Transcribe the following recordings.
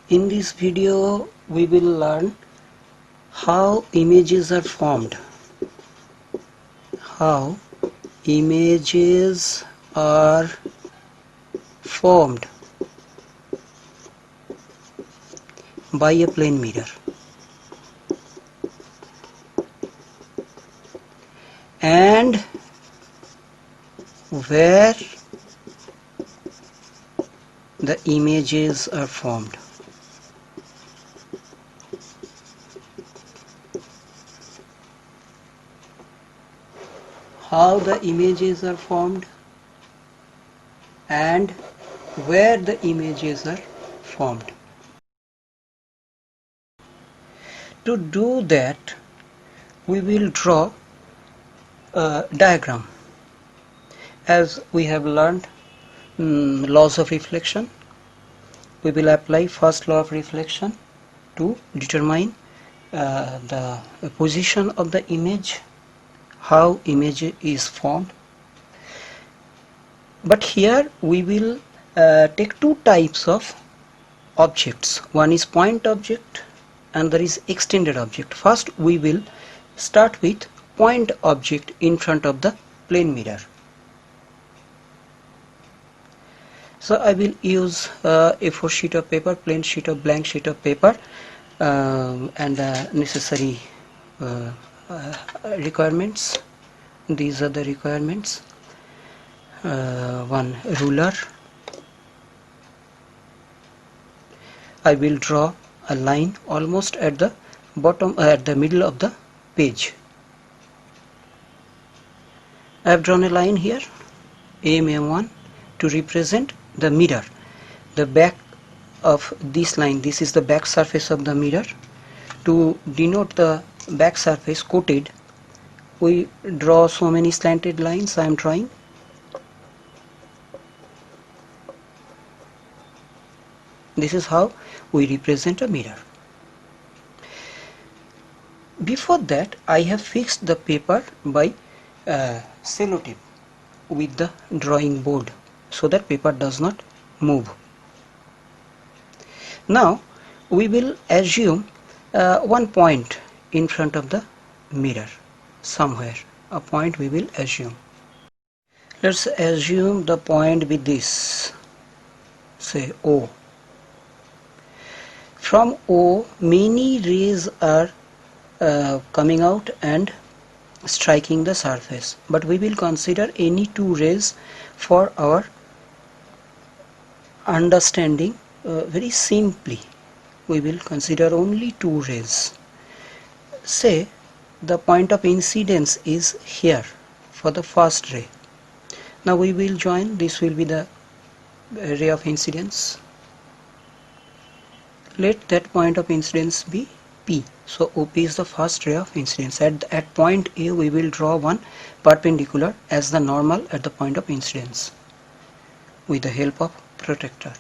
In this video we will learn how images are formed. How images are formed by a plane mirror, and where the images are formed. How the images are formed and where the images are formed. To do that, we will draw a diagram. As we have learned laws of reflection, we will apply first law of reflection to determine the position of the image, how image is formed. But here we will take two types of objects. One is point object and there is extended object. First we will start with point object in front of the plane mirror. So I will use a A4 sheet of paper, plain sheet of blank sheet of paper, and the necessary requirements. These are the requirements. One ruler. I will draw a line almost at the bottom, at the middle of the page. I have drawn a line here, AM1, to represent the mirror. The back of this line, this is the back surface of the mirror. To denote the back surface coated, we draw so many slanted lines. I am drawing. This is how we represent a mirror. Before that, I have fixed the paper by sellotape with the drawing board so that paper does not move. Now we will assume one point in front of the mirror, somewhere a point we will assume. Let's assume the point with this, say O. From O many rays are coming out and striking the surface, but we will consider any two rays for our understanding. Very simply we will consider only two rays. Say the point of incidence is here for the first ray. Now we will join, this will be the ray of incidence. Let that point of incidence be P. So OP is the first ray of incidence. At point A we will draw one perpendicular as the normal at the point of incidence with the help of protractor.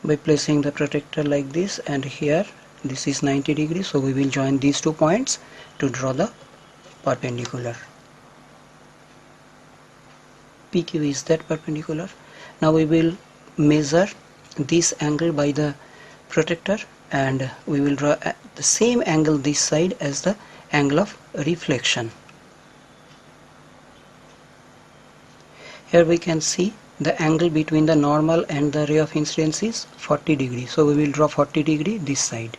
By placing the protractor like this, and here this is 90 degrees, so we will join these 2 points to draw the perpendicular. PQ is that perpendicular. Now we will measure this angle by the protractor and we will draw the same angle this side as the angle of reflection. Here we can see the angle between the normal and the ray of incidence is 40 degrees. So we will draw 40 degree this side.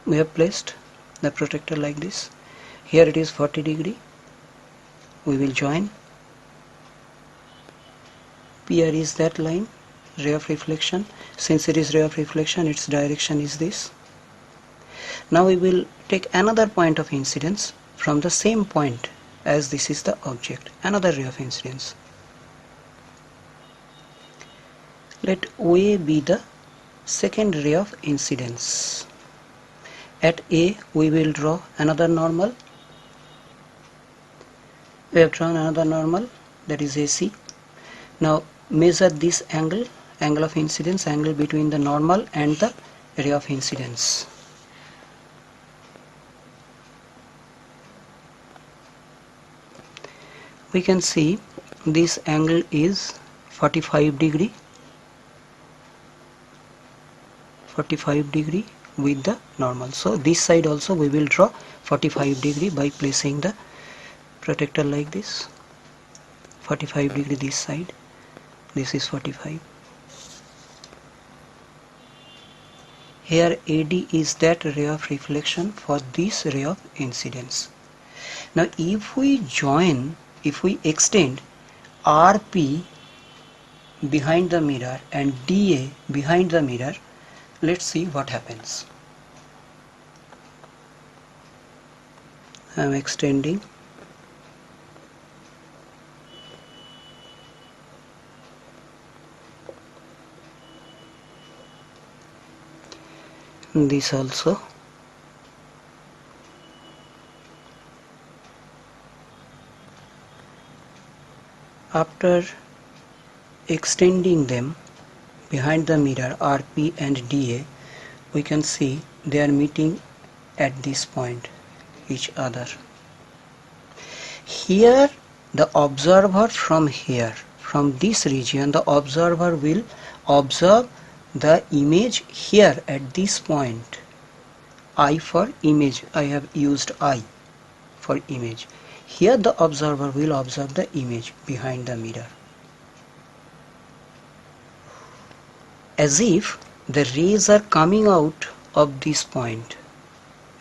We have placed the protractor like this. Here it is 40 degree. We will join. PR is that line, ray of reflection. Since it is ray of reflection, its direction is this. Now we will take another point of incidence from the same point, as this is the object, another ray of incidence. Let OA be the second ray of incidence. At A we will draw another normal. We have drawn another normal, that is AC. Now measure this angle, angle of incidence, angle between the normal and the ray of incidence. we can see this angle is 45 degree with the normal. So this side also we will draw 45 degree by placing the protector like this. 45 degree this side, this is 45. Here AD is that ray of reflection for this ray of incidence. Now if we extend RP behind the mirror and DA behind the mirror, let's see what happens. I am extending. This also. After extending them behind the mirror RP and DA, we can see they are meeting at this point each other. Here the observer from this region, the observer will observe the image here at this point. I for image, I have used I for image. Here the observer will observe the image behind the mirror, as if the rays are coming out of this point.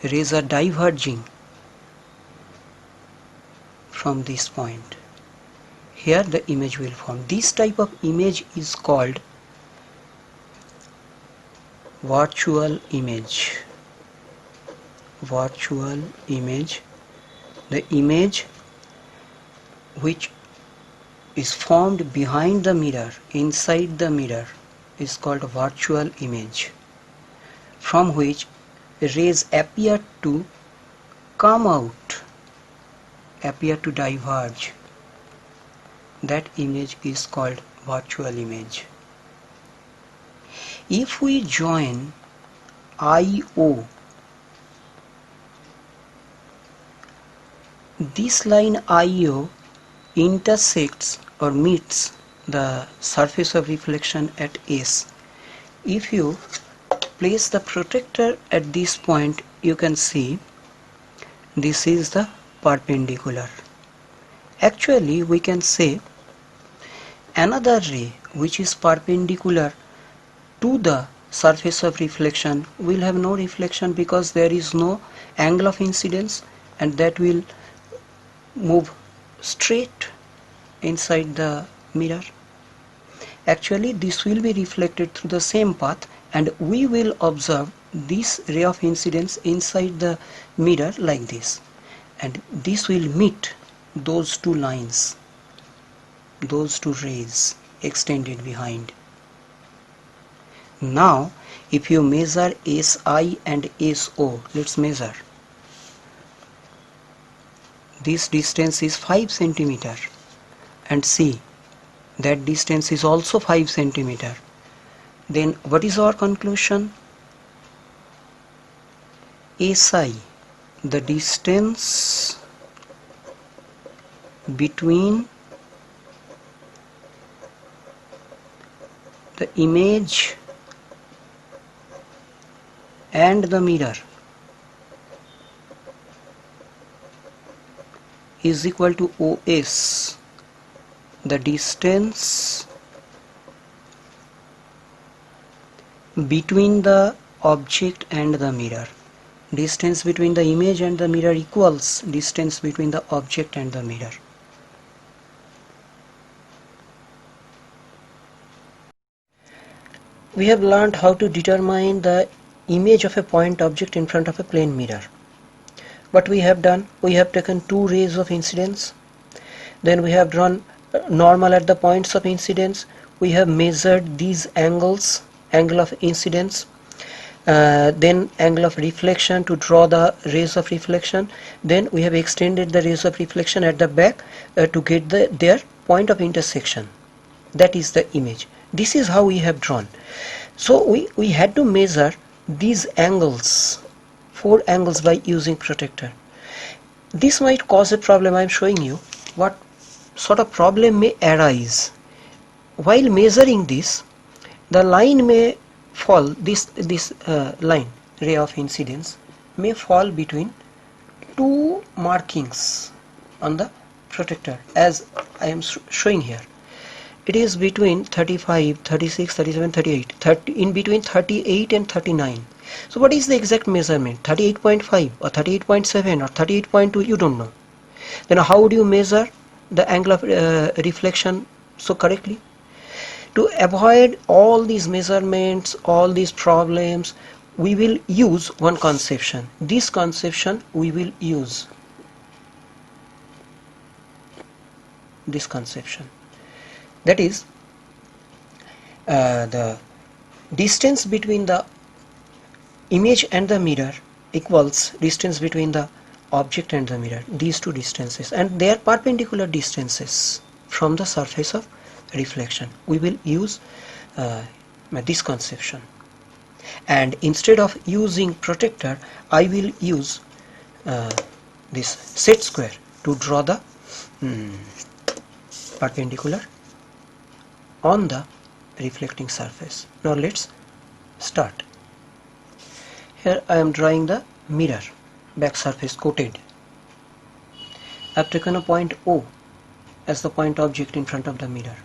Rays are diverging from this point. Here the image will form. This type of image is called virtual image. Virtual image. The image which is formed behind the mirror, inside the mirror, is called virtual image, from which rays appear to come out, appear to diverge. That image is called virtual image. If we join IO, this line IO intersects or meets the surface of reflection at S. If you place the protector at this point, you can see this is the perpendicular. Actually, we can say another ray which is perpendicular to the surface of reflection will have no reflection, because there is no angle of incidence, and that will move straight inside the mirror. Actually, this will be reflected through the same path, and we will observe this ray of incidence inside the mirror like this, and this will meet those two lines, those two rays extended behind. Now if you measure SI and SO, let's measure. This distance is 5 centimeter, and see that distance is also 5 centimeter. Then what is our conclusion? SI, the distance between the image and the mirror is equal to OS, the distance between the object and the mirror. Distance between the image and the mirror equals distance between the object and the mirror. We have learned how to determine the image of a point object in front of a plane mirror. What we have done, we have taken two rays of incidence, then we have drawn normal at the points of incidence, we have measured these angles, angle of incidence, then angle of reflection to draw the rays of reflection, then we have extended the rays of reflection at the back to get their point of intersection. That is the image. This is how we have drawn. So we had to measure these angles, 4 angles, by using protector. This might cause a problem. I am showing you what sort of problem may arise. While measuring this, the line may fall, this line, ray of incidence, may fall between two markings on the protector, as I am showing here. It is between 35, 36, 37, 38, 30, in between 38 and 39. So what is the exact measurement? 38.5 or 38.7 or 38.2? You don't know. Then how do you measure the angle of reflection so correctly? To avoid all these measurements, all these problems, we will use one conception. This conception we will use. This conception. That is, the distance between the image and the mirror equals distance between the object and the mirror, these two distances, and they are perpendicular distances from the surface of reflection. We will use this conception, and instead of using protector, I will use this set square to draw the perpendicular on the reflecting surface. Now let's start. Here I am drawing the mirror back surface coated. I have taken a point O as the point object in front of the mirror.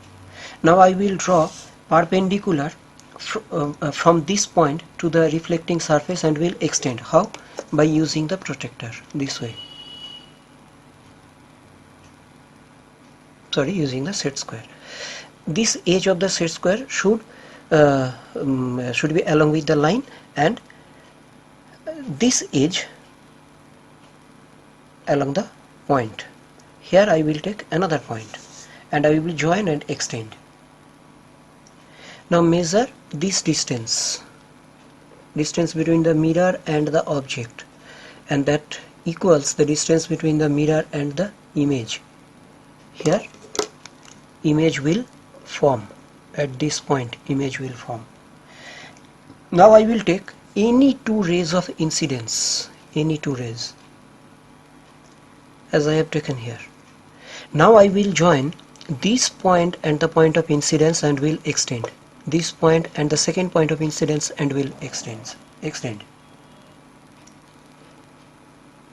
Now I will draw perpendicular from this point to the reflecting surface and will extend. How? By using the protector this way. Sorry, using the set square. This edge of the set square should be along with the line, and this edge along the point. Here I will take another point and I will join and extend. Now measure this distance between the mirror and the object, and that equals the distance between the mirror and the image. Here image will form. At this point image will form. Now I will take any two rays of incidence, any two rays, as I have taken here. Now I will join this point and the point of incidence and will extend. This point and the second point of incidence and will extend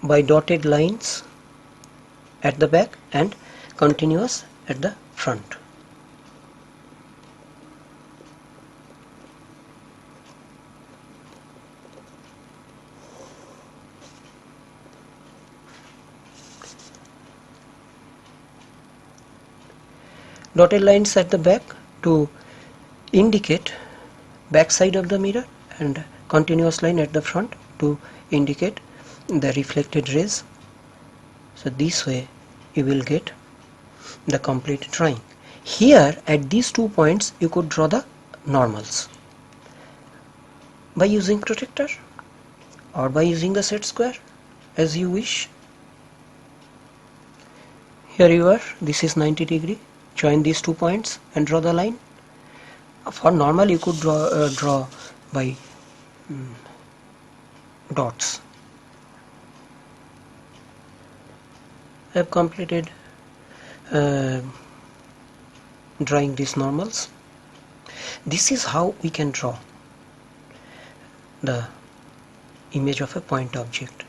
by dotted lines at the back and continuous at the front. Dotted lines at the back to indicate back side of the mirror, and continuous line at the front to indicate the reflected rays. So this way you will get the complete drawing. Here at these 2 points you could draw the normals by using protector or by using the set square, as you wish. Here you are, this is 90 degree. Join these 2 points and draw the line. For normal you could draw by dots. I have completed drawing these normals. This is how we can draw the image of a point object.